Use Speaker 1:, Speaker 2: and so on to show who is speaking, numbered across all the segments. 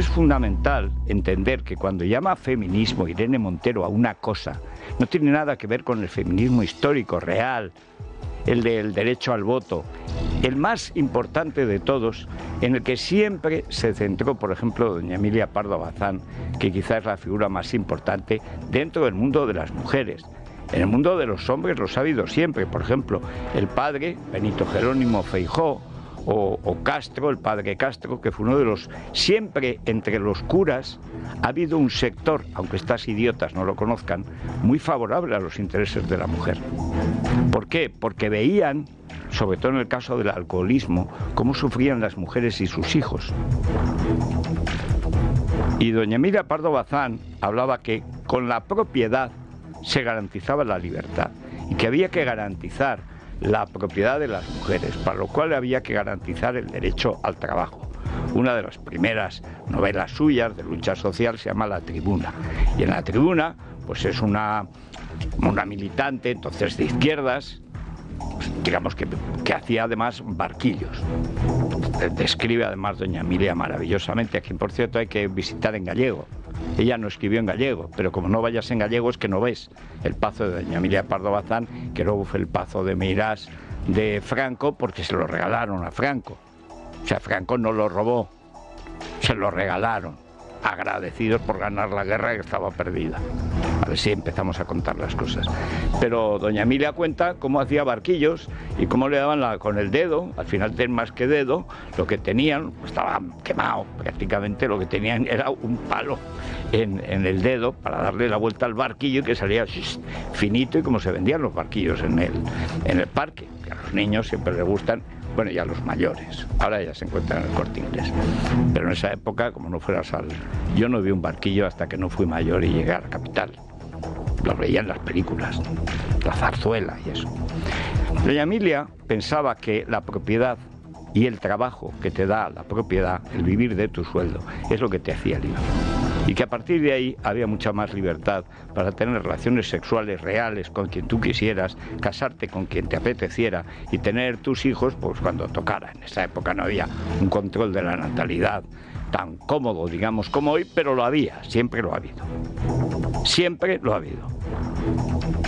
Speaker 1: es fundamental entender que cuando llama feminismo Irene Montero a una cosa, no tiene nada que ver con el feminismo histórico, real, el del derecho al voto, el más importante de todos, en el que siempre se centró, por ejemplo, doña Emilia Pardo Bazán, que quizás es la figura más importante dentro del mundo de las mujeres. En el mundo de los hombres los ha habido siempre, por ejemplo, el padre Benito Jerónimo Feijóo, o Castro, el padre Castro, que fue uno de los... Siempre entre los curas ha habido un sector, aunque estas idiotas no lo conozcan, muy favorable a los intereses de la mujer. ¿Por qué? Porque veían, sobre todo en el caso del alcoholismo, cómo sufrían las mujeres y sus hijos. Y doña Emilia Pardo Bazán hablaba que con la propiedad se garantizaba la libertad y que había que garantizar la propiedad de las mujeres, para lo cual había que garantizar el derecho al trabajo. Una de las primeras novelas suyas de lucha social se llama La Tribuna, y en La Tribuna pues es una militante entonces de izquierdas, digamos que hacía además barquillos. Describe además doña Emilia maravillosamente, a quien por cierto hay que visitar en gallego. Ella no escribió en gallego, pero como no vayas en gallego es que no ves el Pazo de doña Emilia Pardo Bazán, que luego fue el Pazo de Meirás de Franco, porque se lo regalaron a Franco. O sea, Franco no lo robó, se lo regalaron, agradecidos por ganar la guerra que estaba perdida. A ver si empezamos a contar las cosas. Pero doña Emilia cuenta cómo hacía barquillos y cómo le daban con el dedo, al final ten más que dedo, lo que tenían, estaba quemado prácticamente, lo que tenían era un palo en el dedo para darle la vuelta al barquillo y que salía finito, y como se vendían los barquillos en el parque, que a los niños siempre les gustan. Bueno, y a los mayores. Ahora ya se encuentran en el Corte Inglés. Pero en esa época, como no fueras yo no vi un barquillo hasta que no fui mayor y llegué a la capital. Los veía en las películas, la zarzuela y eso. Doña Emilia pensaba que la propiedad y el trabajo que te da la propiedad, el vivir de tu sueldo, es lo que te hacía libre. Y que a partir de ahí había mucha más libertad para tener relaciones sexuales reales con quien tú quisieras, casarte con quien te apeteciera y tener tus hijos pues cuando tocara. En esa época no había un control de la natalidad tan cómodo, digamos, como hoy, pero lo había, siempre lo ha habido. Siempre lo ha habido.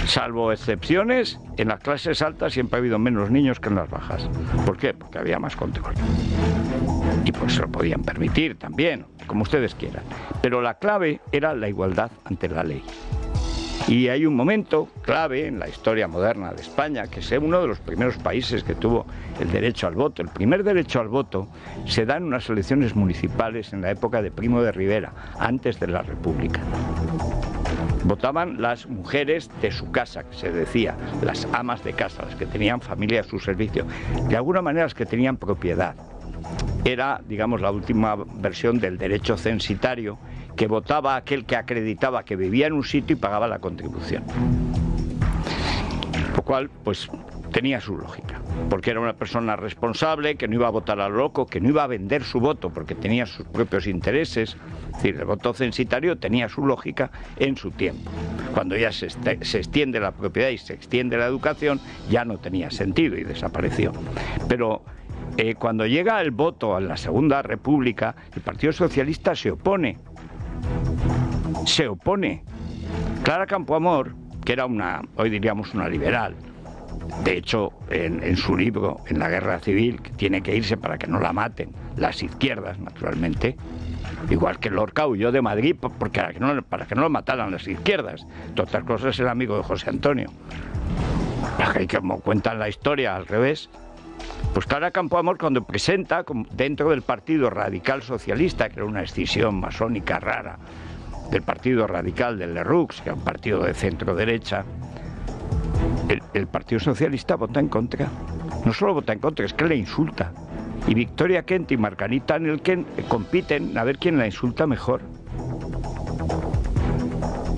Speaker 1: Salvo excepciones, en las clases altas siempre ha habido menos niños que en las bajas. ¿Por qué? Porque había más control. Y pues se lo podían permitir también, como ustedes quieran. Pero la clave era la igualdad ante la ley. Y hay un momento clave en la historia moderna de España, que es uno de los primeros países que tuvo el derecho al voto. El primer derecho al voto se da en unas elecciones municipales en la época de Primo de Rivera, antes de la República. Votaban las mujeres de su casa, que se decía, las amas de casa, las que tenían familia a su servicio, de alguna manera las que tenían propiedad. Era, digamos, la última versión del derecho censitario, que votaba aquel que acreditaba que vivía en un sitio y pagaba la contribución. Lo cual, pues, tenía su lógica, porque era una persona responsable, que no iba a votar a lo loco, que no iba a vender su voto porque tenía sus propios intereses. Es decir, el voto censitario tenía su lógica en su tiempo. Cuando ya se extiende la propiedad y se extiende la educación, ya no tenía sentido y desapareció. Pero cuando llega el voto a la Segunda República, el Partido Socialista se opone. Se opone. Clara Campoamor, que era hoy diríamos una liberal, de hecho en su libro, en la Guerra Civil, que tiene que irse para que no la maten las izquierdas, naturalmente, igual que Lorca huyó de Madrid para que no lo mataran las izquierdas. Entre otras cosas era amigo de José Antonio. Y como cuentan la historia al revés, pues Clara Campoamor, cuando presenta dentro del Partido Radical Socialista, que era una escisión masónica rara del Partido Radical del Lerroux, que era un partido de centro-derecha, el Partido Socialista vota en contra. No solo vota en contra, es que le insulta. Y Victoria Kent y Margarita Nelken compiten a ver quién la insulta mejor.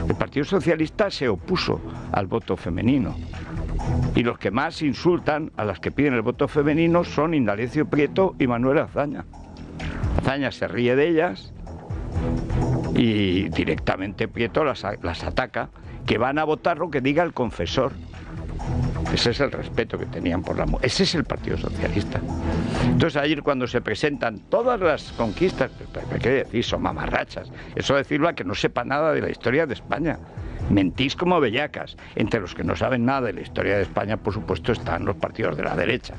Speaker 1: El Partido Socialista se opuso al voto femenino. Y los que más insultan a las que piden el voto femenino son Indalecio Prieto y Manuel Azaña. Azaña se ríe de ellas y directamente Prieto las ataca, que van a votar lo que diga el confesor. Ese es el respeto que tenían por la mujer. Ese es el Partido Socialista. Entonces ayer cuando se presentan todas las conquistas, ¿qué decir? Son mamarrachas. Eso decirlo a que no sepa nada de la historia de España. Mentís como bellacas. Entre los que no saben nada de la historia de España, por supuesto, están los partidos de la derecha,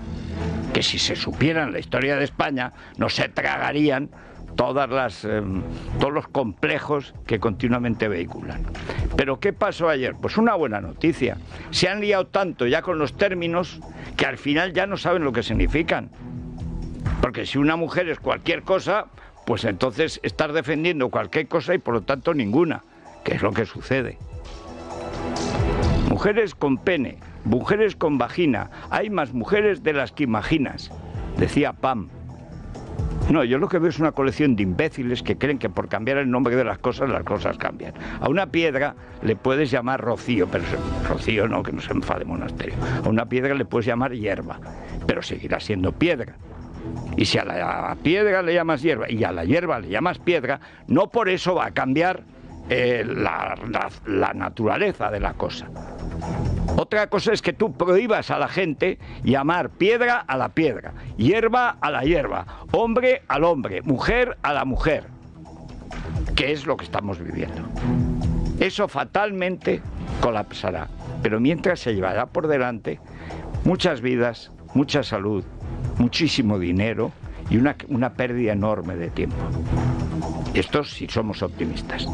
Speaker 1: que si se supieran la historia de España no se tragarían todos los complejos que continuamente vehiculan. ¿Pero qué pasó ayer? Pues una buena noticia. Se han liado tanto ya con los términos que al final ya no saben lo que significan. Porque si una mujer es cualquier cosa, pues entonces estás defendiendo cualquier cosa y por lo tanto ninguna, que es lo que sucede. Mujeres con pene, mujeres con vagina, hay más mujeres de las que imaginas, decía Pam. No, yo lo que veo es una colección de imbéciles que creen que por cambiar el nombre de las cosas cambian. A una piedra le puedes llamar rocío, pero rocío no, que no se enfade monasterio. A una piedra le puedes llamar hierba, pero seguirá siendo piedra. Y si a la piedra le llamas hierba y a la hierba le llamas piedra, no por eso va a cambiar la naturaleza de la cosa. Otra cosa es que tú prohíbas a la gente llamar piedra a la piedra, hierba a la hierba, hombre al hombre, mujer a la mujer, que es lo que estamos viviendo. Eso fatalmente colapsará, pero mientras se llevará por delante muchas vidas, mucha salud, muchísimo dinero y una pérdida enorme de tiempo. Esto si somos optimistas.